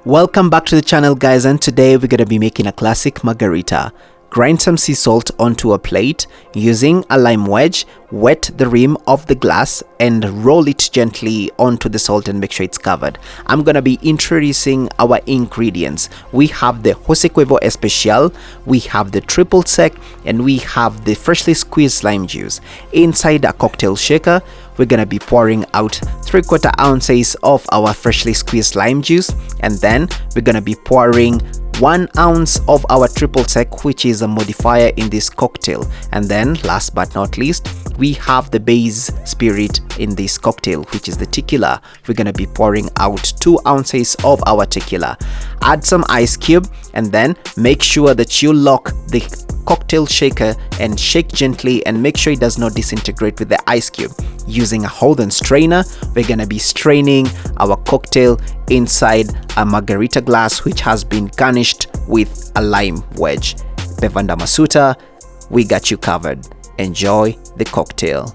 Welcome back to the channel, guys, and today we're going to be making a classic margarita. Grind some sea salt onto a plate using a lime wedge, wet the rim of the glass and roll it gently onto the salt and make sure it's covered. I'm going to be introducing our ingredients. We have the Jose Cuervo Especial, we have the triple sec, and we have the freshly squeezed lime juice. Inside a cocktail shaker, we're going to be pouring out 3/4 ounces of our freshly squeezed lime juice, and then we're going to be pouring 1 ounce of our triple sec, which is a modifier in this cocktail. And then last but not least, we have the base spirit in this cocktail, which is the tequila. We're going to be pouring out 2 ounces of our tequila. Add some ice cube and then make sure that you lock the cocktail shaker and shake gently and make sure it does not disintegrate with the ice cube. Using a Holden strainer, we're going to be straining our cocktail inside a margarita glass which has been garnished with a lime wedge. Bevanda Masuta, we got you covered. Enjoy the cocktail.